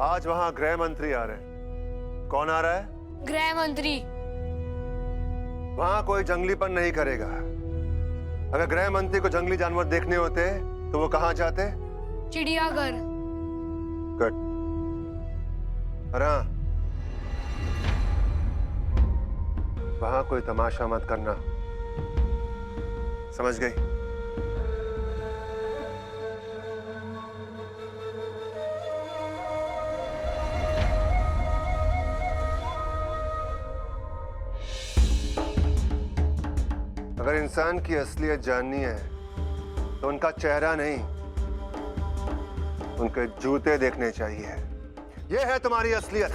आज वहां गृह मंत्री आ रहे हैं। कौन आ रहा है? गृह मंत्री। वहां कोई जंगलीपन नहीं करेगा। अगर गृह मंत्री को जंगली जानवर देखने होते तो वो कहां जाते? चिड़ियाघर। गुड। हाँ, वहां कोई तमाशा मत करना, समझ गई? अगर इंसान की असलियत जाननी है तो उनका चेहरा नहीं, उनके जूते देखने चाहिए। यह है तुम्हारी असलियत।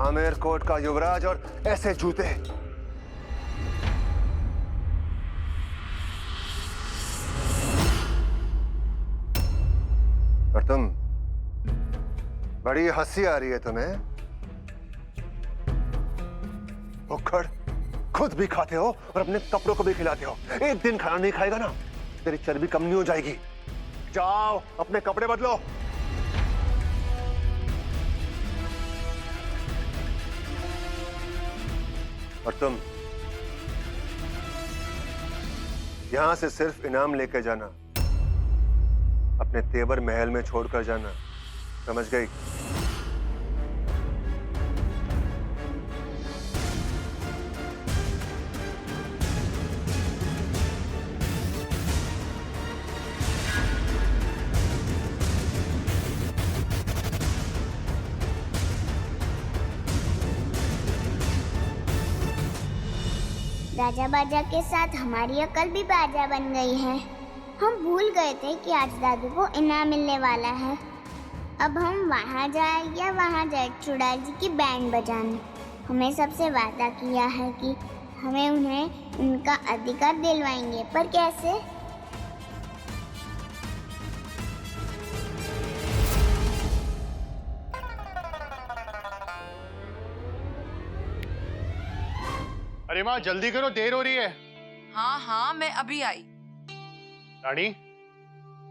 आमेर कोर्ट का युवराज और ऐसे जूते। और तुम, बड़ी हंसी आ रही है तुम्हें। भुक्खड़, खुद भी खाते हो और अपने कपड़ों को भी खिलाते हो। एक दिन खाना नहीं खाएगा ना, तेरी चर्बी कम नहीं हो जाएगी। जाओ अपने कपड़े बदलो। और तुम यहां से सिर्फ इनाम लेके जाना, अपने तेवर महल में छोड़कर जाना, समझ गई? राजा बाजा के साथ हमारी अकल भी बाजा बन गई है। हम भूल गए थे कि आज दादू को इनाम मिलने वाला है। अब हम वहाँ जाए या वहाँ जाए चुड़ैल जी की बैंड बजाने। हमें सबसे वादा किया है कि हमें उन्हें उनका अधिकार दिलवाएंगे, पर कैसे? अरे माँ जल्दी करो, देर हो रही है। हाँ हाँ मैं अभी आई। रानी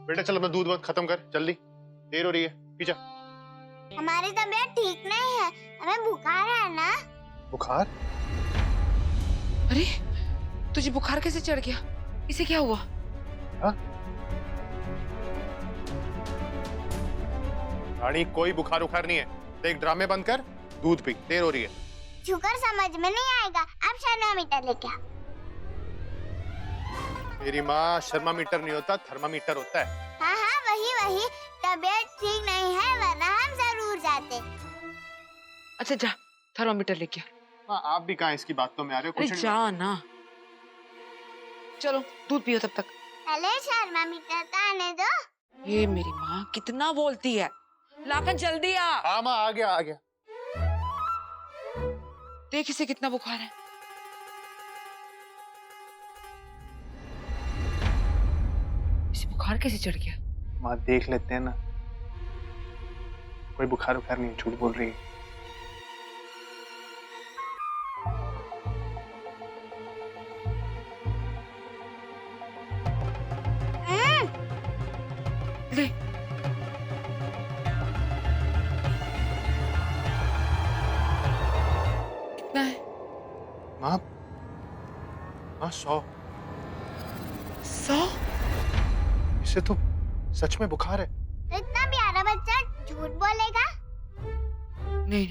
बेटा चल अपना दूध वक्त खत्म कर जल्दी, देर हो रही है। पी जा। हमारी तबीयत ठीक नहीं है, हमें बुखार है ना। बुखार? अरे तुझे बुखार कैसे चढ़ गया? इसे क्या हुआ? हाँ? रानी कोई बुखार उखार नहीं है। देख ड्रामे बंद कर, दूध पी, देर हो रही है। शुगर समझ में नहीं आएगा, अब थर्मामीटर लेके आ। मेरी माँ थर्मामीटर नहीं होता, थर्मामीटर होता है। हाँ हाँ वही। तबीयत ठीक नहीं है वरना हम जरूर जाते। अच्छा जा थर्मामीटर लेके आ। माँ आप भी कहाँ इसकी बातों में आ रहे हो? अरे कुछ जा ना, चलो दूध पियो तब तक। पहले थर्मामीटर का आने दो। ये मेरी माँ कितना बोलती है। लाखन जल्दी आ। हाँ माँ आ गया। देख इसे कितना बुखार है। इसे बुखार कैसे चढ़ गया? माँ देख लेते हैं ना, कोई बुखार उखार नहीं, झूठ बोल रही है। ले कितना है? माँ 100। इसे तो सच में बुखार है। तो इतना प्यारा बच्चा झूठ बोलेगा? नहीं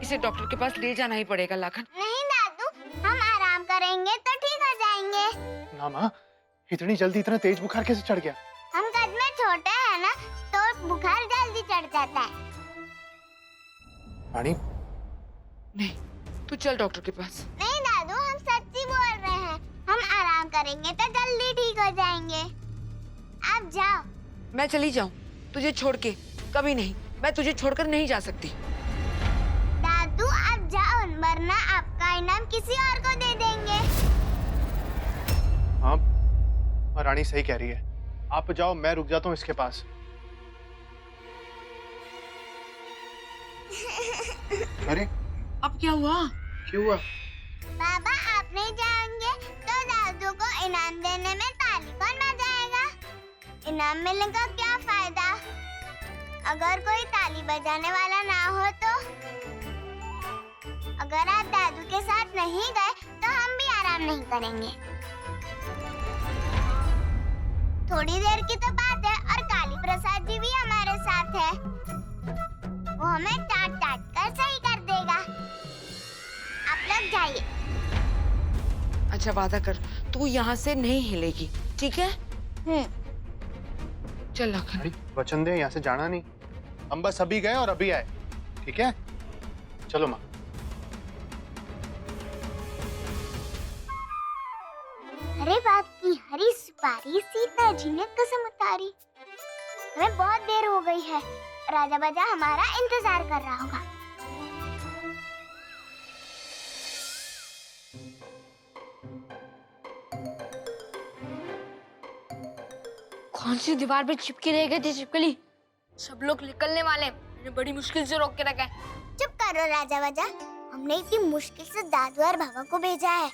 इसे डॉक्टर के पास ले जाना ही पड़ेगा लाखन। नहीं दादू, हम आराम करेंगे तो ठीक हो जाएंगे। ना माँ, इतनी जल्दी इतना तेज बुखार कैसे चढ़ गया? हम कद में छोटे हैं ना, तो बुखार जल्दी चढ़ जाता है। रानी नहीं तू चल डॉक्टर के पास। नहीं दादू, हम सच्ची बोल रहे हैं। हम आराम करेंगे तो जल्दी ठीक हो जाएंगे। आप जाओ। मैं चली जाऊं तुझे छोड़ के? कभी नहीं, मैं तुझे छोड़कर नहीं जा सकती। दादू आप जाओ, वरना आपका इनाम किसी और को दे देंगे। हाँ रानी सही कह रही है, आप जाओ, मैं रुक जाता हूँ इसके पास। अरे अब क्या हुआ? क्यों हुआ? बाबा आप नहीं जाएंगे तो दादू को इनाम देने में ताली कौन बजाएगा? इनाम मिलने का क्या फायदा? अगर कोई ताली बजाने वाला ना हो तो? अगर आप दादू के साथ नहीं गए तो हम भी आराम नहीं करेंगे। थोड़ी देर की तो बात है और काली प्रसाद जी भी हमारे साथ है। वो हमें डांट डांट कर सही कर देगा। आप लोग जाइए। अच्छा वादा कर, तू यहाँ से नहीं हिलेगी, ठीक है? चल लखन। अरे वचन दे, यहाँ से जाना नहीं। हम बस अभी गए और अभी आए, ठीक है? चलो माँ। अरे बाप की हरी सुपारी सीता जी ने कसम उतारी। हमें बहुत देर हो गई है। राजा बाजा हमारा इंतजार कर रहा होगा। कौन सी दीवार पे चिपकी रह गई थी छिपकली? सब लोग निकलने वाले हैं। मैंने बड़ी मुश्किल से रोक के रखा है। चुप करो राजा बाजा। हमने इतनी मुश्किल से दादू और बाबा को भेजा है।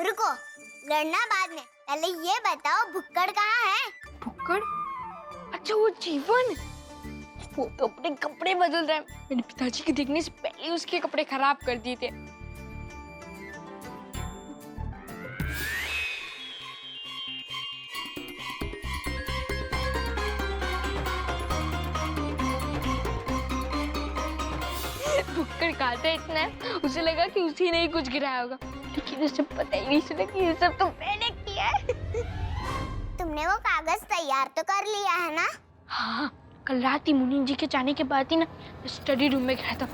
रुको, लड़ना बाद में। पहले ये बताओ भुक्कड़ कहाँ है? भुक्कड़? अच्छा वो जीवन, वो तो अपने कपड़े बदल रहा है। मेरे पिताजी के देखने से पहले उसके कपड़े खराब कर दिए थे। भुक्कड़ खाता इतना है, उसे लगा कि उसी ने ही कुछ गिराया होगा, लेकिन उसे पता ही नहीं चला कि ये सब तो मैंने किया है। तुमने वो कागज तैयार तो कर लिया है ना? हाँ, कल रात ही मुनीम जी के जाने के बाद ही ना स्टडी रूम में गया था।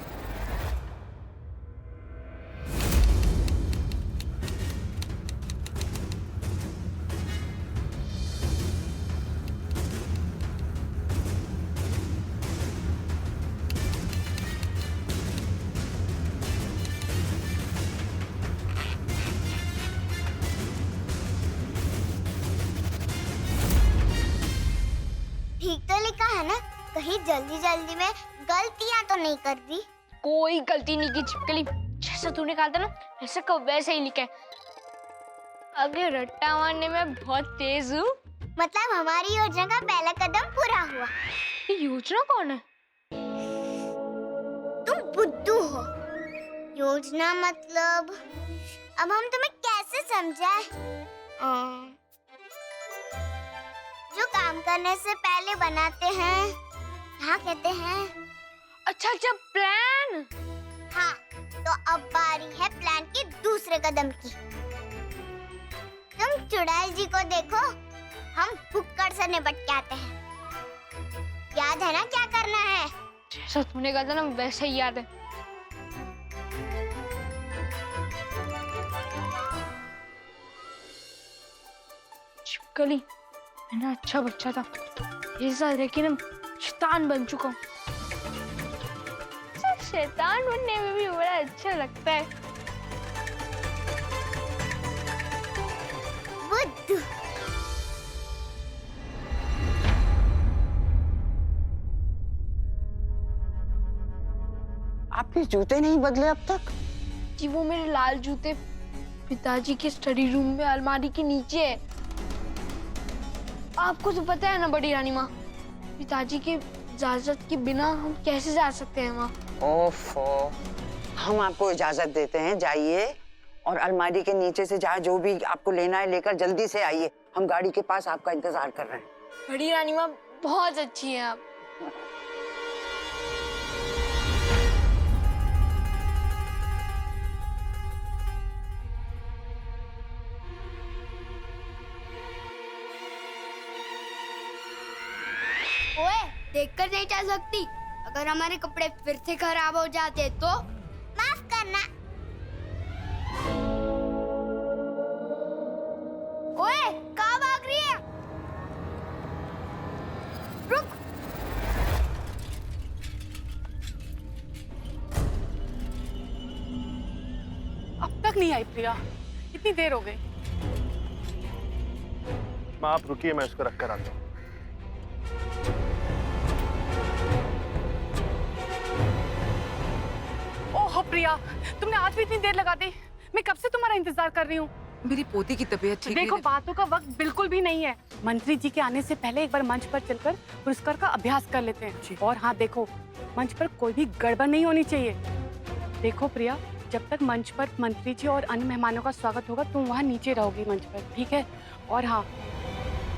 ठीक तो लिखा है ना? कहीं जल्दी जल्दी में गलतियां तो नहीं कर दी? कोई गलती नहीं की छिपकली। जैसा तूने कहा था ना, वैसे का वैसे ही लिखा है। अगर रट्टा मारने में बहुत तेज हूँ। मतलब हमारी योजना का पहला कदम पूरा हुआ। ये योजना कौन है? तुम बुद्धू हो। योजना मतलब अब हम तुम्हें कैसे समझाएं? जो काम करने से पहले बनाते हैं, क्या कहते हैं? अच्छा अच्छा, प्लान। हाँ, तो अब बारी है प्लान के दूसरे कदम की। तुम चुड़ैल जी को देखो, हम भुक्कड़ से निपट के आते हैं। याद है ना क्या करना है? जैसा तूने कहा था ना, वैसे ही याद है। छिपकली, मैं ना अच्छा बच्चा था, ऐसा लेकिन शैतान बन चुका हूँ। शैतान बनने में भी बड़ा अच्छा लगता है। बुद्धू। आपके जूते नहीं बदले अब तक? जी वो मेरे लाल जूते पिताजी के स्टडी रूम में अलमारी के नीचे है। आपको तो पता है ना बड़ी रानी माँ, पिताजी के इजाजत के बिना हम कैसे जा सकते हैं वहाँ? ओफो, हम आपको इजाजत देते हैं, जाइए और अलमारी के नीचे से जहाँ जो भी आपको लेना है लेकर जल्दी से आइए। हम गाड़ी के पास आपका इंतजार कर रहे हैं। बड़ी रानी माँ बहुत अच्छी है आप। ओए, देखकर नहीं चल सकती। अगर हमारे कपड़े फिर से खराब हो जाते तो? माफ करना। ओए, कहाँ भाग रही है? रुक। अब तक नहीं आई प्रिया, इतनी देर हो गई। माँ आप रुकिए, मैं उसको रख कर आता हूँ। ओह प्रिया, तुमने आज भी इतनी देर लगा दी। मैं कब से तुम्हारा इंतजार कर रही हूँ। मेरी पोती की तबीयत ठीक देखो नहीं। बातों का वक्त बिल्कुल भी नहीं है। मंत्री जी के आने से पहले एक बार मंच पर चलकर पुरस्कार का अभ्यास कर लेते हैं। और हाँ देखो, मंच पर कोई भी गड़बड़ नहीं होनी चाहिए। देखो प्रिया, जब तक मंच पर मंत्री जी और अन्य मेहमानों का स्वागत होगा तुम वहाँ नीचे रहोगी मंच पर, ठीक है? और हाँ,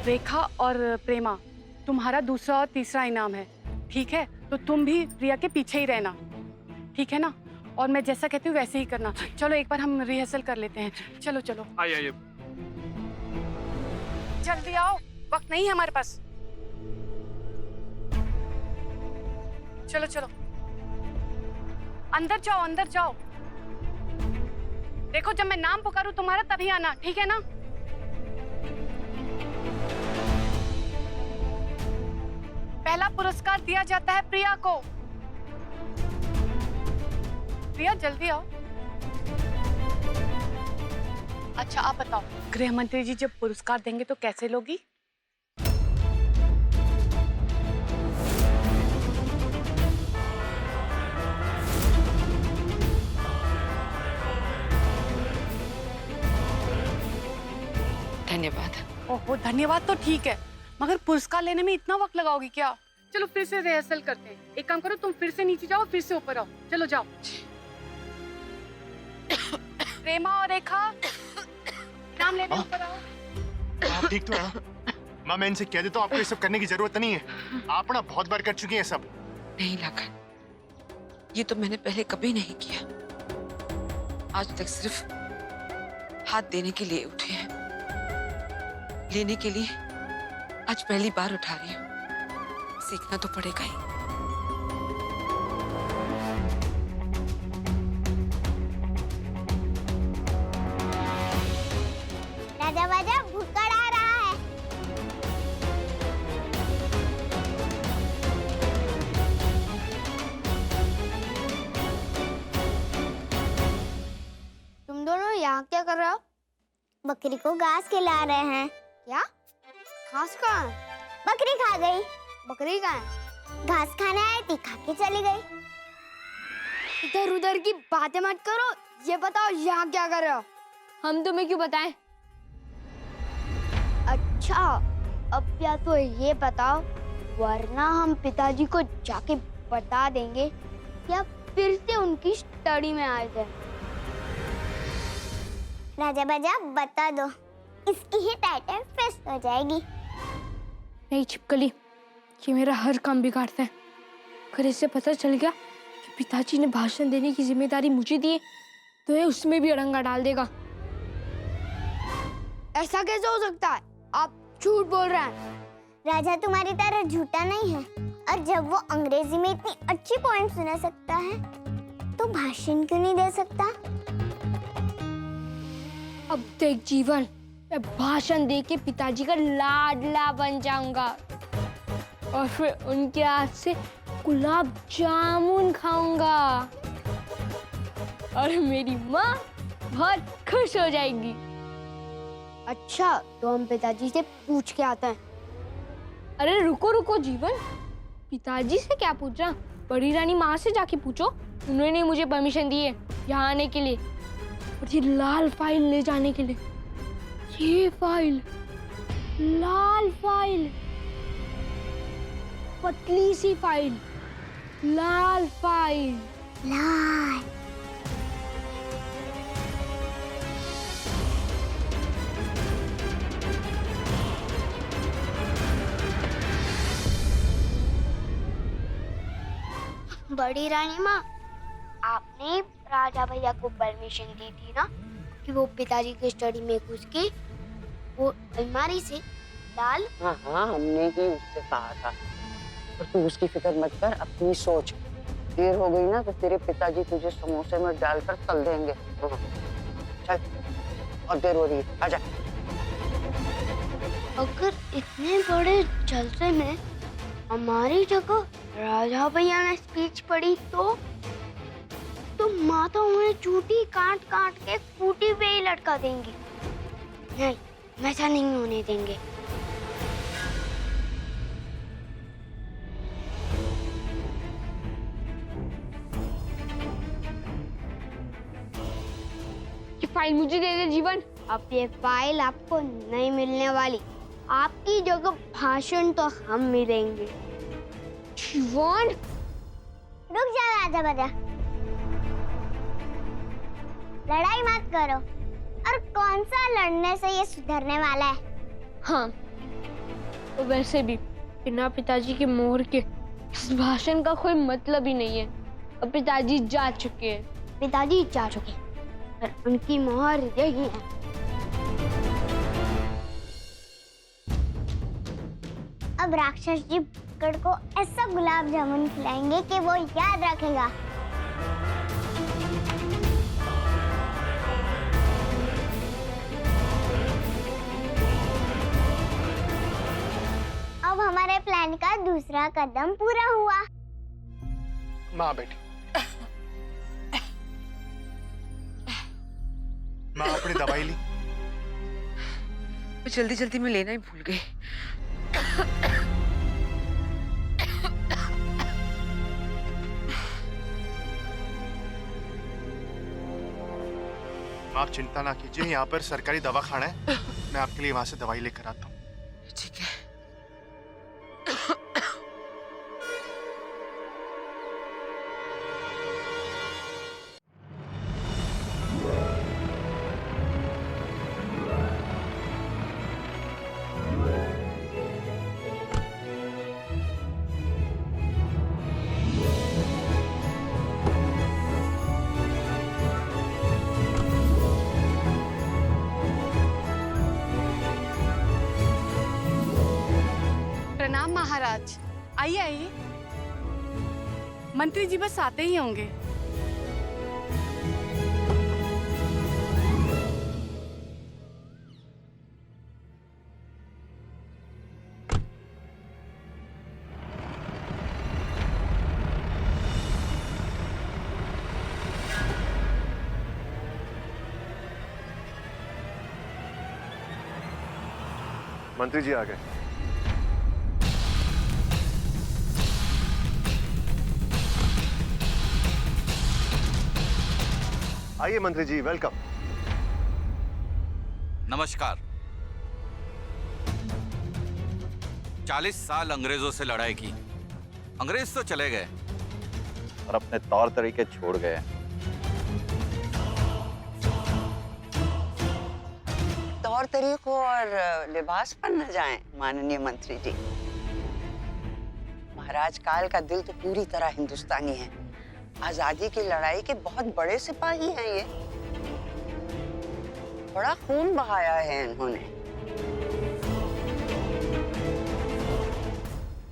रेखा और प्रेमा, तुम्हारा दूसरा और तीसरा इनाम है, ठीक है? तो तुम भी प्रिया के पीछे ही रहना, ठीक है ना? और मैं जैसा कहती हूँ वैसे ही करना। चलो एक बार हम रिहर्सल कर लेते हैं। चलो चलो आइए जल्दी आओ, वक्त नहीं है हमारे पास। चलो चलो अंदर जाओ, अंदर जाओ। देखो जब मैं नाम पुकारूं तुम्हारा तभी आना, ठीक है ना? पहला पुरस्कार दिया जाता है प्रिया को। प्रिया जल्दी आओ। अच्छा आप बताओ, गृह मंत्री जी जब पुरस्कार देंगे तो कैसे लोगी? धन्यवाद। ओहो धन्यवाद तो ठीक है, मगर पुरस्कार लेने में इतना वक्त लगाओगी क्या? चलो फिर से रिहर्सल करते हैं। एक काम करो, तुम फिर से नीचे जाओ, फिर से ऊपर आओ। चलो जाओ। प्रेमा और रेखा नाम लेने ऊपर आओ। आप ठीक तो है? माँ मैं इनसे कह देता हूँ, आपको ये सब करने की जरूरत नहीं है। आप ना बहुत बार कर चुकी हैं सब। नहीं लाखन, ये तो मैंने पहले कभी नहीं किया। आज तक सिर्फ हाथ देने के लिए उठे हैं, लेने के लिए आज पहली बार उठा रही हूँ। सीखना तो पड़ेगा ही। राजा बाजा भुक्कड़ आ रहा है। तुम दोनों यहाँ क्या कर रहे हो? बकरी को घास खिला रहे हैं। क्या? घास कहाँ है? बकरी खा गई। बकरी कहाँ है? घास खाने आई थी, खा के चली गई। इधर उधर की बातें मत करो, ये बताओ यहाँ क्या कर रहे हो? हम तुम्हें क्यों बताएं? अच्छा, अब या तो ये बताओ, वरना हम पिताजी को जाके बता देंगे या फिर से उनकी स्टडी में आए थे। राजा बाजा बता दो, इसकी ही टाइटल फिक्स हो जाएगी। नहीं छिपकली, ये मेरा हर काम बिगाड़ता है। अगर इसे पता चल गया कि पिताजी ने भाषण देने की जिम्मेदारी मुझे दी है, तो ये उसमें भी अड़ंगा डाल देगा। ऐसा कैसे हो सकता है? आप झूठ बोल रहे हैं। राजा तुम्हारी तरह झूठा नहीं है, और जब वो अंग्रेजी में इतनी अच्छी पॉइंट सुना सकता है, तो भाषण क्यों नहीं दे सकता? अब देख जीवन, मैं भाषण दे के पिताजी का लाडला बन जाऊंगा और फिर उनके हाथ से गुलाब जामुन खाऊंगा और मेरी माँ बहुत खुश हो जाएगी। अच्छा, तो हम पिताजी से पूछ के आते हैं। अरे रुको रुको जीवन, पिताजी से क्या पूछना? बड़ी रानी माँ से जाके पूछो, उन्होंने मुझे परमिशन दी है यहाँ आने के लिए और ये लाल फाइल ले जाने के लिए। ये फाइल, लाल फाइल, पतली सी फाइल, लाल फाइल। लाल। बड़ी रानी माँ, आपने राजा भैया को परमिशन दी थी ना कि वो पिताजी की स्टडी में घुस के वो अलमारी से लाल। हाँ हाँ, हमने ही उससे कहा था। और तू उसकी फिक्र मत कर, अपनी सोच। देर हो गई ना तो तेरे पिताजी तुझे समोसे में डालकर तल देंगे। हाँ। चल, और देर हो रही है, आजा। अगर इतने बड़े जलसे में हमारी जगह राजा भैया ने स्पीच पढ़ी तो माता उन्हें चूटी काट काट के खूंटी पे ही लटका देंगी। नहीं, वैसा नहीं होने देंगे। ये फाइल मुझे दे दे जीवन। अब ये फाइल आपको नहीं मिलने वाली। आपकी जगह भाषण तो हम मिलेंगे। जीवन, रुक जा राजा बाजा, लड़ाई मत करो। और कौन सा लड़ने से ये सुधरने वाला है? हाँ, तो वैसे भी बिना पिताजी की मोहर के इस भाषण का कोई मतलब ही नहीं है। अब पिताजी जा चुके हैं। पिताजी जा चुके पर उनकी मोहर यही है। अब राक्षस जी भुक्कड़ को ऐसा गुलाब जामुन खिलाएंगे कि वो याद रखेगा। अब हमारे प्लान का दूसरा कदम पूरा हुआ। माँ बेटी, माँ अपनी दवाई ली? मैं जल्दी जल्दी में लेना ही भूल गई। आप चिंता ना कीजिए, यहाँ पर सरकारी दवाखाना है, मैं आपके लिए वहां से दवाई लेकर आता हूँ। ठीक है। प्रणाम महाराज। आइए आइए, मंत्री जी बस आते ही होंगे। मंत्री जी आ गए। आइए मंत्री जी, वेलकम। नमस्कार। 40 साल अंग्रेजों से लड़ाई की, अंग्रेज तो चले गए और अपने तौर तरीके छोड़ गए। तौर तरीकों और लिबास पर न जाएं माननीय मंत्री जी। महाराज काल का दिल तो पूरी तरह हिंदुस्तानी है। आजादी की लड़ाई के बहुत बड़े सिपाही हैं ये। बड़ा खून बहाया है इन्होंने।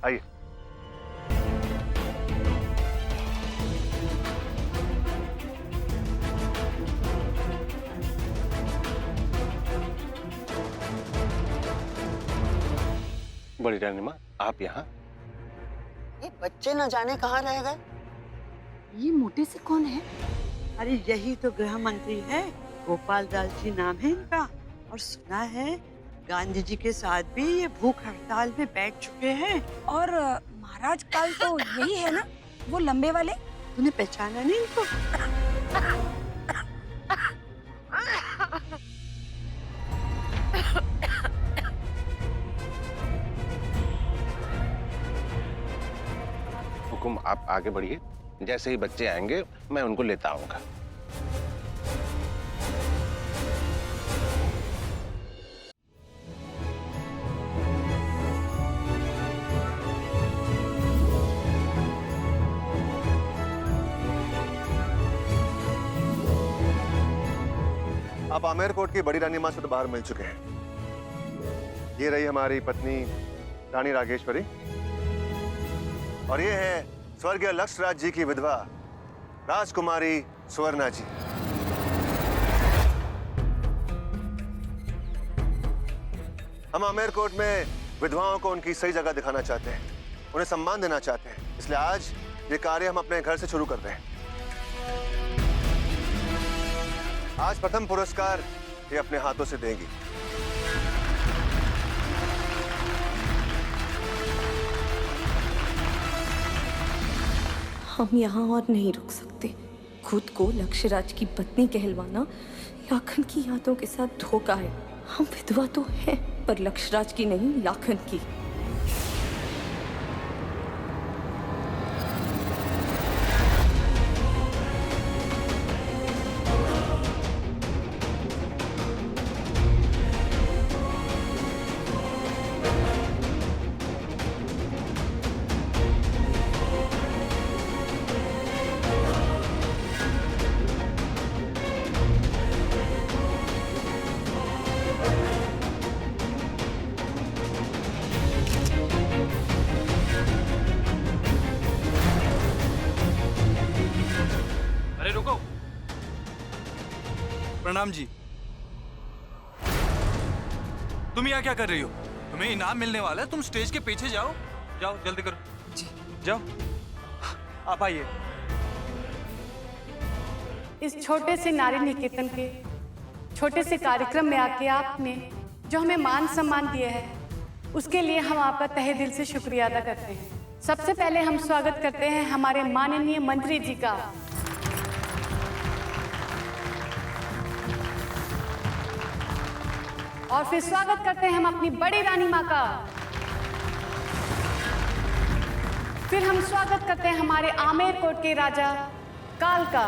आइए। बड़ी रानी माँ, आप यहाँ? ये बच्चे न जाने कहाँ रह गए। ये मोटे से कौन है? अरे यही तो गृह मंत्री है, गोपाल दास जी नाम है इनका। और सुना है गांधी जी के साथ भी ये भूख हड़ताल में बैठ चुके हैं। और महाराज काल तो यही है ना, वो लंबे वाले? तूने पहचाना नहीं इनको? हुकुम, आप आगे बढ़िए। जैसे ही बच्चे आएंगे मैं उनको लेता आऊंगा। आप आमेर कोट की बड़ी रानी माँ से तो बाहर मिल चुके हैं। ये रही हमारी पत्नी रानी रागेश्वरी, और ये है स्वर्गीय लक्ष्यराज जी की विधवा राजकुमारी स्वर्णा जी। हम आमेर कोट में विधवाओं को उनकी सही जगह दिखाना चाहते हैं, उन्हें सम्मान देना चाहते हैं। इसलिए आज ये कार्य हम अपने घर से शुरू कर रहे हैं। आज प्रथम पुरस्कार ये अपने हाथों से देंगी। हम यहाँ और नहीं रुक सकते। खुद को लक्ष्यराज की पत्नी कहलवाना लाखन की यादों के साथ धोखा है। हम विधवा तो हैं, पर लक्षराज की नहीं, लाखन की। अरे रुको। प्रणाम जी। तुम यहाँ क्या कर रही हो? तुम्हें इनाम मिलने वाला है, तुम स्टेज के पीछे जाओ। जाओ जल्दी करो। जी जाओ। आप आइए। इस छोटे से नारी निकेतन के छोटे से कार्यक्रम में आके आपने जो हमें मान सम्मान दिया है, उसके लिए हम आपका तहे दिल से शुक्रिया अदा करते हैं। सबसे पहले हम स्वागत करते हैं हमारे माननीय मंत्री जी का। और फिर स्वागत करते हैं हम अपनी बड़ी रानी माँ का। फिर हम स्वागत करते हैं हमारे आमेर कोट के राजा काल का।